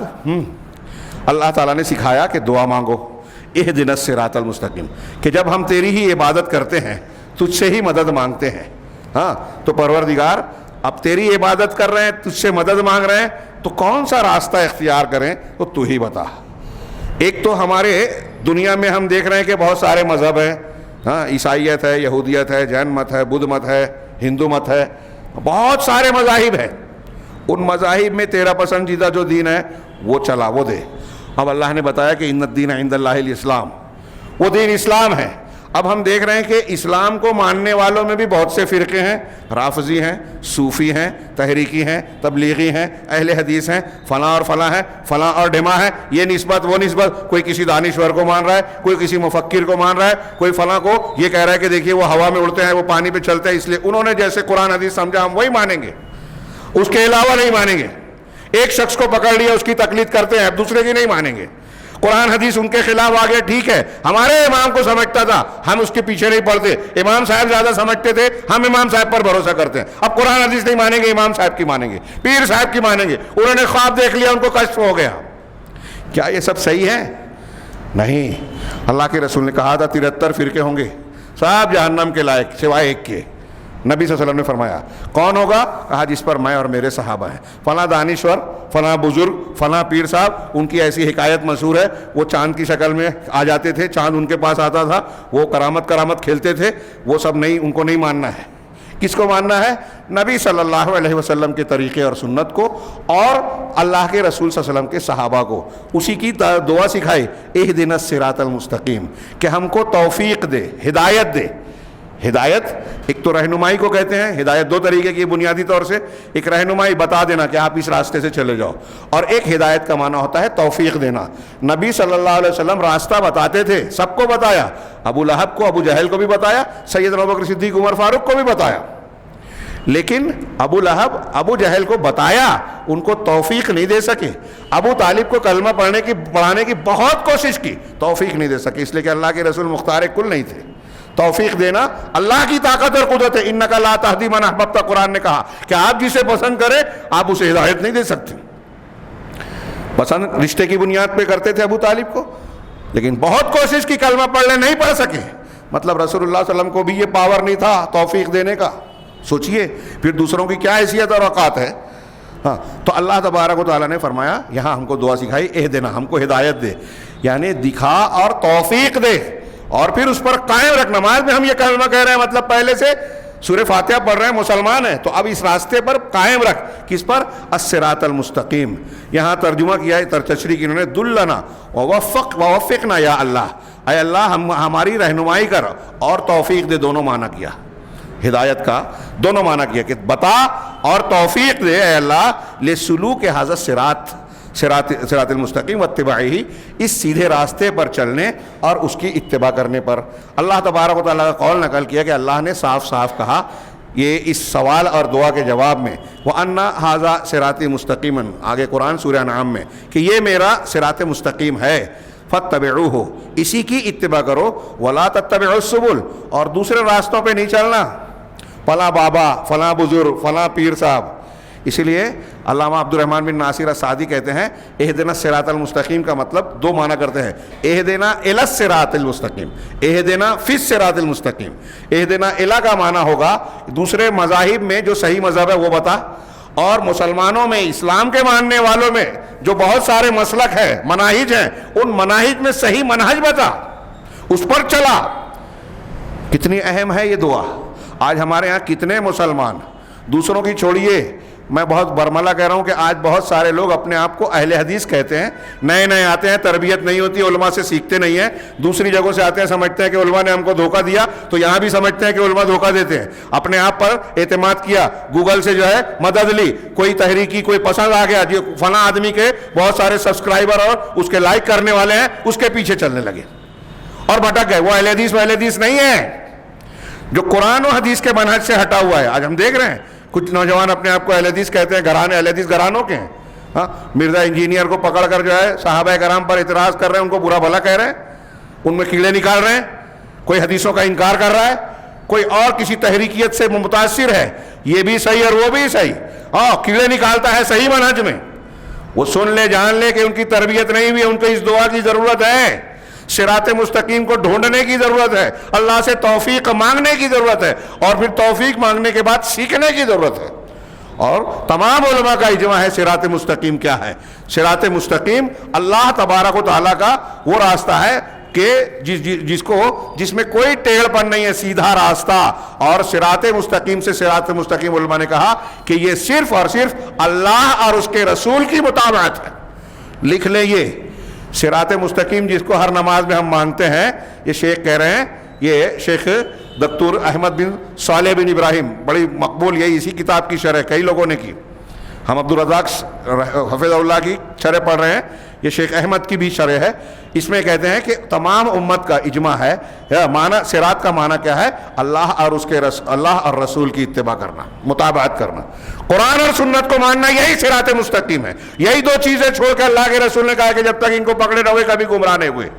اللہ تعالیٰ نے سکھایا کہ دعا مانگو، اہدنا الصراط المستقیم، کہ جب ہم تیری ہی عبادت کرتے ہیں، تجھ سے ہی مدد مانگتے ہیں، ہاں تو پروردگار اب تیری عبادت کر رہے ہیں، تجھ سے مدد مانگ رہے ہیں، تو کون سا راستہ اختیار کریں تو ہی بتا۔ ایک تو ہمارے دنیا میں ہم دیکھ رہے ہیں کہ بہت سارے مذہب ہیں، ہاں، عیسائیت ہے، یہودیت ہے، جین مت ہے، بدھ مت ہے، ہندو مت ہے، بہت سارے مذاہب ہیں. ان مذاہب میں تیرا پسندیدہ جو دین ہے وہ چلا، وہ دے. اب اللہ نے بتایا کہ ان الدین عند اللہ الاسلام، وہ دین اسلام ہے. اب ہم دیکھ رہے ہیں کہ اسلام کو ماننے والوں میں بھی بہت سے فرقے ہیں، رافضی ہیں، صوفی ہیں، تحریکی ہیں، تبلیغی ہیں، اہل حدیث ہیں، فلاں اور فلاں ہیں، فلاں اور ڈما ہے، یہ نسبت وہ نسبت. کوئی کسی دانشور کو مان رہا ہے، کوئی کسی مفکر کو مان رہا ہے، کوئی فلاں کو یہ کہہ رہا ہے کہ دیکھیے وہ ہوا میں اڑتے ہیں، وہ پانی پہ چلتے ہیں، اس لیے انہوں نے جیسے قرآن حدیث سمجھا ہم وہی مانیں گے، اس کے علاوہ نہیں مانیں گے. ایک شخص کو پکڑ لیا، اس کی تقلید کرتے ہیں، اب دوسرے کی نہیں مانیں گے. قرآن حدیث ان کے خلاف آ گیا، ٹھیک ہے، ہمارے امام کو سمجھتا تھا، ہم اس کے پیچھے نہیں پڑتے، امام صاحب زیادہ سمجھتے تھے، ہم امام صاحب پر بھروسہ کرتے ہیں. اب قرآن حدیث نہیں مانیں گے، امام صاحب کی مانیں گے، پیر صاحب کی مانیں گے. انہوں نے خواب دیکھ لیا، ان کو کشف ہو گیا. کیا یہ سب صحیح ہے؟ نہیں. اللہ کے رسول نے کہا تھا 73 فرقے ہوں گے، سب جہنم کے لائق سوائے ایک کے. نبی صلی اللہ علیہ وسلم نے فرمایا کون ہوگا؟ کہا جس پر میں اور میرے صحابہ ہیں. فلاں دانشور، فلاں بزرگ، فلاں پیر صاحب، ان کی ایسی حکایت مشہور ہے، وہ چاند کی شکل میں آ جاتے تھے، چاند ان کے پاس آتا تھا، وہ کرامت کھیلتے تھے. وہ سب نہیں، ان کو نہیں ماننا ہے. کس کو ماننا ہے؟ نبی صلی اللہ علیہ وسلم کے طریقے اور سنت کو، اور اللہ کے رسول صلی اللہ علیہ وسلم کے صحابہ کو. اسی کی دعا سکھائی، اہدنا الصراط المستقیم، کہ ہم کو توفیق دے، ہدایت دے. ہدایت ایک تو رہنمائی کو کہتے ہیں. ہدایت دو طریقے کی بنیادی طور سے، ایک رہنمائی بتا دینا کہ آپ اس راستے سے چلے جاؤ، اور ایک ہدایت کا معنی ہوتا ہے توفیق دینا. نبی صلی اللہ علیہ وسلم راستہ بتاتے تھے، سب کو بتایا، ابو لہب کو، ابو جہل کو بھی بتایا، سیدنا ابوبکر صدیق، عمر فاروق کو بھی بتایا. لیکن ابو لہب، ابو جہل کو بتایا، ان کو توفیق نہیں دے سکے. ابو طالب کو کلمہ پڑھانے کی بہت کوشش کی، توفیق نہیں دے سکے، اس لیے کہ اللہ کے رسول مختار کل نہیں تھے. توفیق دینا اللہ کی طاقت اور قدرت ہے. انک لا تہدی من احببت، قرآن نے کہا کہ آپ جسے پسند کریں آپ اسے ہدایت نہیں دے سکتے. پسند رشتے کی بنیاد پہ کرتے تھے ابو طالب کو، لیکن بہت کوشش کی، کلمہ پڑھنے نہیں پڑھ سکے. مطلب رسول اللہ صلی اللہ علیہ وسلم کو بھی یہ پاور نہیں تھا توفیق دینے کا. سوچئے پھر دوسروں کی کیا حیثیت اور اوقات ہے. ہاں، تو اللہ تبارک و تعالیٰ نے فرمایا یہاں ہم کو دعا سکھائی، اہدنا، ہم کو ہدایت دے، یعنی دکھا اور توفیق دے، اور پھر اس پر قائم رکھ. نماز میں ہم یہ کلمہ کہہ رہے ہیں، مطلب پہلے سے سورہ فاتحہ پڑھ رہے ہیں، مسلمان ہیں، تو اب اس راستے پر قائم رکھ. کس پر؟ الصراط المستقیم. یہاں ترجمہ کیا ہے، تشریح کی انہوں نے، دلنا ووفقنا یا اللہ، اے اللہ ہماری رہنمائی کر اور توفیق دے. دونوں معنی کیا، ہدایت کا دونوں معنی کیا کہ بتا اور توفیق دے اے اللہ، لسلوک ھذا صراط المستقیم واتباعہ، اس سیدھے راستے پر چلنے اور اس کی اتباع کرنے پر. اللہ تبارک و تعالیٰ کا قول نقل کیا کہ اللہ نے صاف صاف کہا یہ اس سوال اور دعا کے جواب میں، وَأَنَّ هَذَا صِرَاطِي مُسْتَقِيمًا، آگے قرآن سورہ انعام میں، کہ یہ میرا صراط مستقیم ہے، فَاتَّبِعُوهُ، اسی کی اتباع کرو، وَلَا تَتَّبِعُوا السُّبُلَ، اور دوسرے راستوں پہ نہیں چلنا، فلاں بابا، فلاں بزرگ، فلاں پیر صاحب. اسی لیے علامہ عبد الرحمن بن ناصر السعدی کہتے ہیں اہدنا الصراط المستقیم کا مطلب دو معنی کرتے ہیں، اہدنا الی الصراط المستقیم، اہدنا فی الصراط المستقیم. اہدنا الی کا معنی ہوگا دوسرے مذاہب میں جو صحیح مذہب ہے وہ بتا، اور مسلمانوں میں، اسلام کے ماننے والوں میں جو بہت سارے مسلک ہیں، مناہج ہیں، ان مناہج میں صحیح منہج بتا، اس پر چلا. کتنی اہم ہے یہ دعا. آج ہمارے ہاں کتنے مسلمان، دوسروں کی چھوڑیے، میں بہت برملا کہہ رہا ہوں کہ آج بہت سارے لوگ اپنے آپ کو اہل حدیث کہتے ہیں، نئے نئے آتے ہیں، تربیت نہیں ہوتی، علماء سے سیکھتے نہیں ہیں، دوسری جگہوں سے آتے ہیں، سمجھتے ہیں کہ علماء نے ہم کو دھوکہ دیا، تو یہاں بھی سمجھتے ہیں کہ علماء دھوکہ دیتے ہیں. اپنے آپ پر اعتماد کیا، گوگل سے جو ہے مدد لی، کوئی تحریکی کوئی پسند آ گیا، جو فلاں آدمی کے بہت سارے سبسکرائبر اور اس کے لائک کرنے والے ہیں، اس کے پیچھے چلنے لگے اور بھٹک گئے. وہ اہل حدیث نہیں ہے جو قرآن و حدیث کے منہج سے ہٹا ہوا ہے. آج ہم دیکھ رہے ہیں کچھ نوجوان اپنے آپ کو اہل حدیث کہتے ہیں، گھرانے اہل حدیث گھرانوں کے ہیں. ہاں، مرزا انجینئر کو پکڑ کر جو ہے صحابہ کرام پر اعتراض کر رہے ہیں، ان کو برا بھلا کہہ رہے ہیں، ان میں کیڑے نکال رہے ہیں. کوئی حدیثوں کا انکار کر رہا ہے، کوئی اور کسی تحریکیت سے متاثر ہے، یہ بھی صحیح اور وہ بھی صحیح، کیڑے نکالتا ہے صحیح منہج میں. وہ سن لے، جان لے کہ ان کی تربیت نہیں ہوئی، ان کو اس دعا کی ضرورت ہے، صراط مستقیم کو ڈھونڈنے کی ضرورت ہے، اللہ سے توفیق مانگنے کی ضرورت ہے، اور پھر توفیق مانگنے کے بعد سیکھنے کی ضرورت ہے. اور تمام علماء کا اجماع ہے صراط مستقیم کیا ہے. صراط مستقیم اللہ تبارک و تعالیٰ کا وہ راستہ ہے کہ جس میں کوئی ٹیڑھ پن نہیں ہے، سیدھا راستہ. اور صراط مستقیم سے صراط مستقیم علماء نے کہا کہ یہ صرف اور صرف اللہ اور اس کے رسول کی مطابقت ہے. لکھ لیں یہ صراط مستقیم جس کو ہر نماز میں ہم مانگتے ہیں، یہ شیخ کہہ رہے ہیں، یہ شیخ دکتور احمد بن صالح بن ابراہیم، بڑی مقبول، یہی اسی کتاب کی شرح کئی لوگوں نے کی. ہم عبدالرزاق حفظ اللہ کی شرح پڑھ رہے ہیں، یہ شیخ احمد کی بھی شرح ہے. اس میں کہتے ہیں کہ تمام امت کا اجماع ہے. معنی صراط کا معنی کیا ہے؟ اللہ اور اس کے اللہ اور رسول کی اتباع کرنا، مطابقت کرنا. قرآن اور سنت کو ماننا، یہی صراط مستقیم ہے. یہی دو چیزیں چھوڑ کے اللہ کے رسول نے کہا کہ جب تک ان کو پکڑے رہو گے کبھی گمراہ نہیں ہوئے.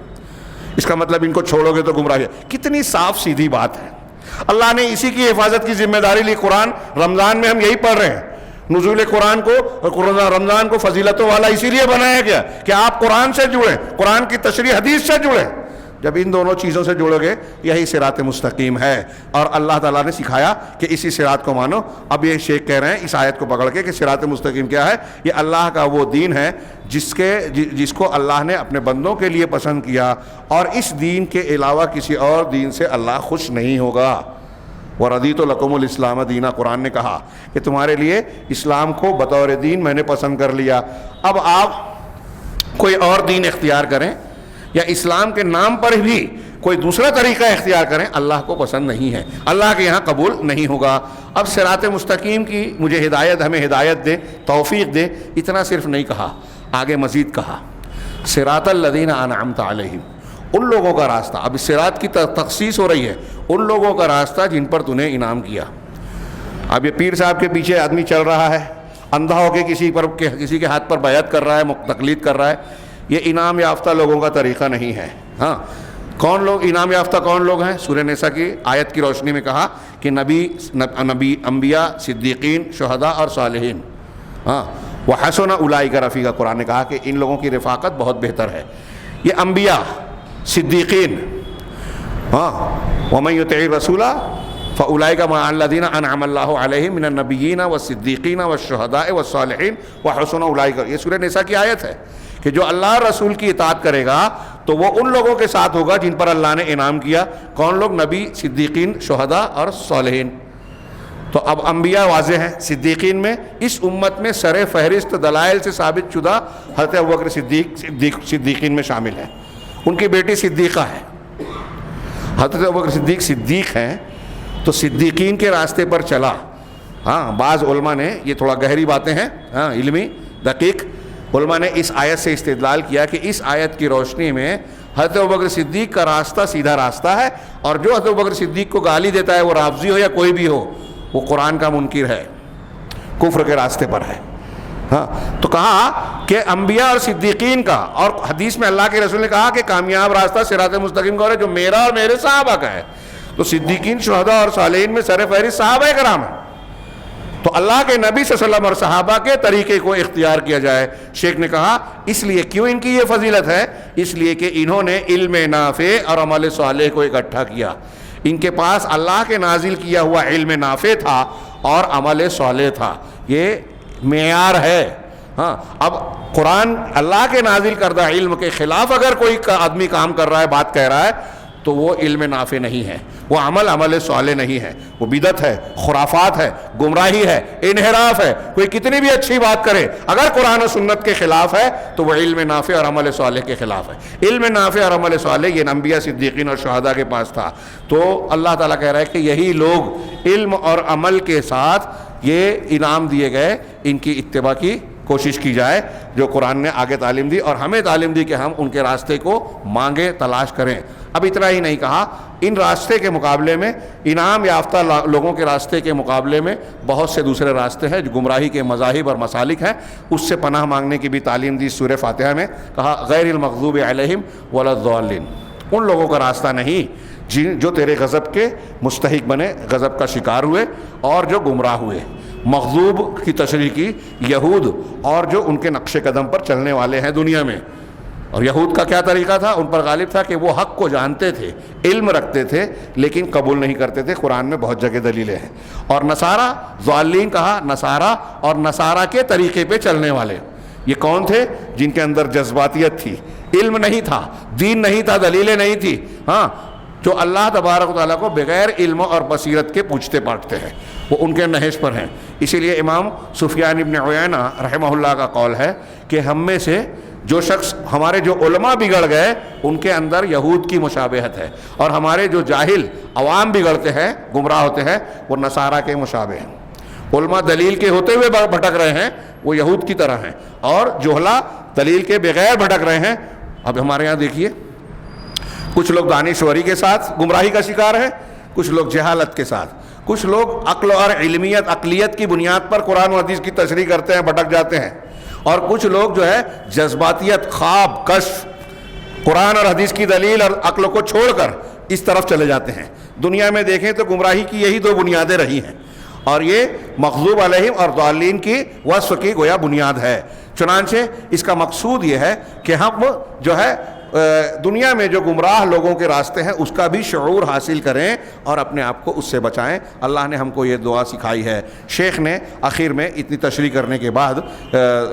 اس کا مطلب ان کو چھوڑو گے تو گمراہ. کتنی صاف سیدھی بات ہے. اللہ نے اسی کی حفاظت کی ذمہ داری لی. قرآن رمضان میں ہم یہی پڑھ رہے ہیں. نزول قرآن کو رمضان کو فضیلتوں والا اسی لیے بنایا گیا کہ آپ قرآن سے جڑیں، قرآن کی تشریح حدیث سے جڑیں. جب ان دونوں چیزوں سے جڑو گے یہی صراط مستقیم ہے. اور اللہ تعالیٰ نے سکھایا کہ اسی صراط کو مانو. اب یہ شیخ کہہ رہے ہیں اس آیت کو پکڑ کے کہ صراط مستقیم کیا ہے؟ یہ اللہ کا وہ دین ہے جس کو اللہ نے اپنے بندوں کے لیے پسند کیا، اور اس دین کے علاوہ کسی اور دین سے اللہ خوش نہیں ہوگا. وَرَضِيتُ لَكُمُ الْإِسْلَامَ دِينًا، قرآن نے کہا کہ تمہارے لیے اسلام کو بطور دین میں نے پسند کر لیا. اب آپ کوئی اور دین اختیار کریں یا اسلام کے نام پر بھی کوئی دوسرا طریقہ اختیار کریں، اللہ کو پسند نہیں ہے، اللہ کے یہاں قبول نہیں ہوگا. اب صراط مستقیم کی مجھے ہمیں ہدایت دے، توفیق دے. اتنا صرف نہیں کہا، آگے مزید کہا صراط الذین انعمت علیہم، ان لوگوں کا راستہ. اب صراط کی تخصیص ہو رہی ہے، ان لوگوں کا راستہ جن پر تو نے انعام کیا. اب یہ پیر صاحب کے پیچھے آدمی چل رہا ہے، اندھا ہو کے کسی کے ہاتھ پر بیعت کر رہا ہے، تقلید کر رہا ہے، یہ انعام یافتہ لوگوں کا طریقہ نہیں ہے. ہاں، کون لوگ انعام یافتہ کون لوگ ہیں؟ سورہ نساء کی آیت کی روشنی میں کہا کہ نبی، انبیاء، صدیقین، شہداء اور صالحین. ہاں، وحسن اولئک رفیقا، قرآن نے کہا کہ ان لوگوں کی رفاقت بہت بہتر ہے. یہ انبیاء، صدیقین، ہاں، ومن یطع الرسول فاولئک مع الذین انعم اللہ علیہم من النبیین والصدیقین والشہداء والصالحین وحسن اولئک. یہ سورہ نساء کی آیت ہے کہ جو اللہ رسول کی اطاعت کرے گا تو وہ ان لوگوں کے ساتھ ہوگا جن پر اللہ نے انعام کیا. کون لوگ؟ نبی، صدیقین، شہداء اور صالحین. تو اب انبیاء واضح ہیں. صدیقین میں اس امت میں سر فہرست دلائل سے ثابت شدہ حضرت ابوبکر صدیقین میں شامل ہے. ان کی بیٹی صدیقہ ہے. حضرت ابوبکر صدیق ہیں تو صدیقین کے راستے پر چلا. ہاں، بعض علماء نے، یہ تھوڑا گہری باتیں ہیں، ہاں، علمی دقیق علماء نے اس آیت سے استدلال کیا کہ اس آیت کی روشنی میں حضرت ابوبکر صدیق کا راستہ سیدھا راستہ ہے، اور جو حضرت ابوبکر صدیق کو گالی دیتا ہے، وہ رافضی ہو یا کوئی بھی ہو، وہ قرآن کا منکر ہے، کفر کے راستے پر ہے. ہاں، تو کہا کہ انبیاء اور صدیقین کا، اور حدیث میں اللہ کے رسول نے کہا کہ کامیاب راستہ صراط مستقیم کا ہے جو میرا اور میرے صحابہ کا ہے. تو صدیقین، شہداء اور صالحین میں سر فہرست صحابہ کرام ہیں. تو اللہ کے نبی صلی اللہ علیہ وسلم اور صحابہ کے طریقے کو اختیار کیا جائے. شیخ نے کہا اس لیے کیوں ان کی یہ فضیلت ہے؟ اس لیے کہ انہوں نے علم نافع اور عمل صالح کو اکٹھا کیا. ان کے پاس اللہ کے نازل کیا ہوا علم نافع تھا اور عمل صالح تھا. یہ معیار ہے. ہاں، اب قرآن اللہ کے نازل کردہ علم کے خلاف اگر کوئی آدمی کام کر رہا ہے، بات کہہ رہا ہے، تو وہ علم نافع نہیں ہے، وہ عمل صالح نہیں ہے، وہ بدعت ہے، خرافات ہے، گمراہی ہے، انحراف ہے. کوئی کتنی بھی اچھی بات کرے، اگر قرآن و سنت کے خلاف ہے تو وہ علم نافع اور عمل صالح کے خلاف ہے. علم نافع اور عمل صالح یہ انبیاء، صدیقین اور شہداء کے پاس تھا. تو اللہ تعالیٰ کہہ رہا ہے کہ یہی لوگ علم اور عمل کے ساتھ یہ انعام دیے گئے. ان کی اتباع کی کوشش کی جائے جو قرآن نے آگے تعلیم دی، اور ہمیں تعلیم دی کہ ہم ان کے راستے کو مانگیں، تلاش کریں. اب اتنا ہی نہیں کہا، ان راستے کے مقابلے میں، انعام یافتہ لوگوں کے راستے کے مقابلے میں بہت سے دوسرے راستے ہیں جو گمراہی کے مذاہب اور مسالک ہیں. اس سے پناہ مانگنے کی بھی تعلیم دی سورہ فاتحہ میں. کہا غیر المغضوب علیہم ولا الضالین، ان لوگوں کا راستہ نہیں جو تیرے غضب کے مستحق بنے، غضب کا شکار ہوئے اور جو گمراہ ہوئے. مغضوب کی تشریح کی یہود اور جو ان کے نقش قدم پر چلنے والے ہیں دنیا میں. اور یہود کا کیا طریقہ تھا؟ ان پر غالب تھا کہ وہ حق کو جانتے تھے، علم رکھتے تھے، لیکن قبول نہیں کرتے تھے۔ قرآن میں بہت جگہ دلیلیں ہیں۔ اور نصارہ، ضالین کہا، نصارہ اور نصارہ کے طریقے پہ چلنے والے، یہ کون تھے؟ جن کے اندر جذباتیت تھی، علم نہیں تھا، دین نہیں تھا، دلیلیں نہیں تھی، ہاں، جو اللہ تبارک و تعالیٰ کو بغیر علم اور بصیرت کے پوچھتے پاٹتے ہیں، وہ ان کے نہج پر ہیں۔ اسی لیے امام سفیان ابن عیینہ رحمہ اللہ کا قول ہے کہ ہم میں سے جو شخص، ہمارے جو علماء بگڑ گئے ان کے اندر یہود کی مشابہت ہے، اور ہمارے جو جاہل عوام بگڑتے ہیں، گمراہ ہوتے ہیں، وہ نصارہ کے مشابہ ہیں۔ علماء دلیل کے ہوتے ہوئے بھٹک رہے ہیں، وہ یہود کی طرح ہیں، اور جہلا دلیل کے بغیر بھٹک رہے ہیں۔ اب ہمارے یہاں دیکھیے، کچھ لوگ دانشوری کے ساتھ گمراہی کا شکار ہیں، کچھ لوگ جہالت کے ساتھ، کچھ لوگ عقل اور عقلیت کی بنیاد پر قرآن و حدیث کی تشریح کرتے ہیں، بھٹک جاتے ہیں، اور کچھ لوگ جو ہے جذباتیت، خواب، کشف، قرآن اور حدیث کی دلیل اور عقل کو چھوڑ کر اس طرف چلے جاتے ہیں۔ دنیا میں دیکھیں تو گمراہی کی یہی دو بنیادیں رہی ہیں، اور یہ مغضوب علیہم اور ضالین کی وصف کی گویا بنیاد ہے۔ چنانچہ اس کا مقصود یہ ہے کہ ہم جو ہے دنیا میں جو گمراہ لوگوں کے راستے ہیں اس کا بھی شعور حاصل کریں اور اپنے آپ کو اس سے بچائیں۔ اللہ نے ہم کو یہ دعا سکھائی ہے۔ شیخ نے آخر میں اتنی تشریح کرنے کے بعد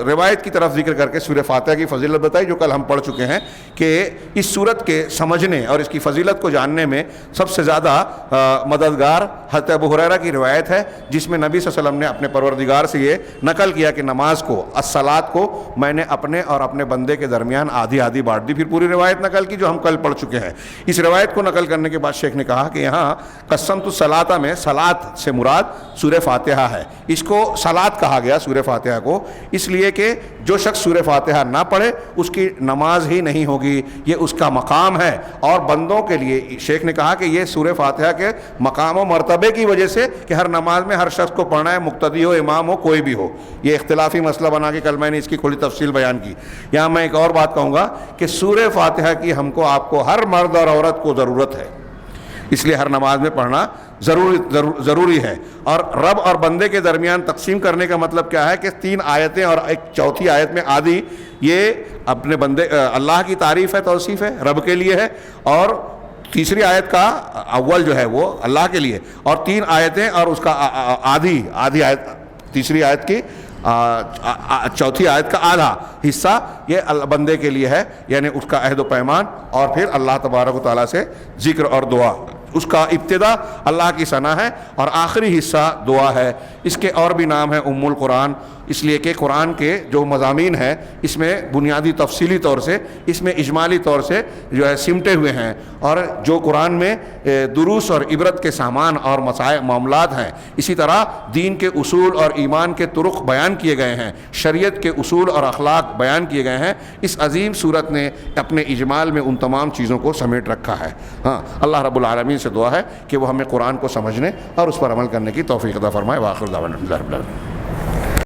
روایت کی طرف ذکر کر کے سورہ فاتحہ کی فضیلت بتائی، جو کل ہم پڑھ چکے ہیں، کہ اس سورت کے سمجھنے اور اس کی فضیلت کو جاننے میں سب سے زیادہ مددگار حضرت ابو ہریرہ کی روایت ہے، جس میں نبی صلی اللہ علیہ وسلم نے اپنے پروردگار سے یہ نقل کیا کہ نماز کو، الصلاۃ کو، میں نے اپنے اور اپنے بندے کے درمیان آدھی آدھی بانٹ دی۔ پھر پوری روایت نقل کی جو ہم کل پڑھ چکے ہیں۔ اس روایت کو نقل کرنے کے بعد شیخ نے کہا کہ یہاں قسمت الصلاۃ میں صلاۃ سے مراد سورہ فاتحہ ہے۔ اس کو صلاۃ کہا گیا سورہ فاتحہ کو، اس لیے کہ جو شخص سورہ فاتحہ نہ پڑھے اس کی نماز ہی نہیں ہوگی، یہ اس کا مقام ہے۔ اور بندوں کے لیے شیخ نے کہا کہ یہ سورہ فاتحہ کے مقام و مرتبے کی وجہ سے کہ ہر نماز میں ہر شخص کو پڑھنا ہے، مقتدی ہو، امام ہو، کوئی بھی ہو، یہ اختلافی مسئلہ بنا کے کل میں نے اس کی کھلی تفصیل بیان کی۔ یہاں میں ایک اور بات کہوں گا کہ سورہ فاتحہ کی ہم کو، آپ کو، ہر مرد اور عورت کو ضرورت ہے، اس لیے ہر نماز میں پڑھنا ضروری ہے۔ اور رب اور بندے کے درمیان تقسیم کرنے کا مطلب کیا ہے کہ 3 آیتیں اور ایک چوتھی آیت میں آدھی، یہ اپنے بندے اللہ کی تعریف ہے، توصیف ہے، رب کے لیے ہے، اور تیسری آیت کا اول جو ہے وہ اللہ کے لیے، اور 3 آیتیں اور اس کا آدھی آیت، تیسری آیت کی چوتھی آیت کا آدھا حصہ یہ بندے کے لیے ہے، یعنی اس کا عہد و پیمان، اور پھر اللہ تبارک و تعالیٰ سے ذکر اور دعا۔ اس کا ابتدا اللہ کی ثنا ہے اور آخری حصہ دعا ہے۔ اس کے اور بھی نام ہے ام القرآن، اس لیے کہ قرآن کے جو مضامین ہیں اس میں بنیادی تفصیلی طور سے، اس میں اجمالی طور سے جو ہے سمٹے ہوئے ہیں، اور جو قرآن میں دروس اور عبرت کے سامان اور معاملات ہیں، اسی طرح دین کے اصول اور ایمان کے طرق بیان کیے گئے ہیں، شریعت کے اصول اور اخلاق بیان کیے گئے ہیں۔ اس عظیم صورت نے اپنے اجمال میں ان تمام چیزوں کو سمیٹ رکھا ہے۔ ہاں، اللہ رب العالمین سے دعا ہے کہ وہ ہمیں قرآن کو سمجھنے اور اس پر عمل کرنے کی توفیق عطا فرمائے۔ وآخر دعوانا الحمد للہ رب العالمین۔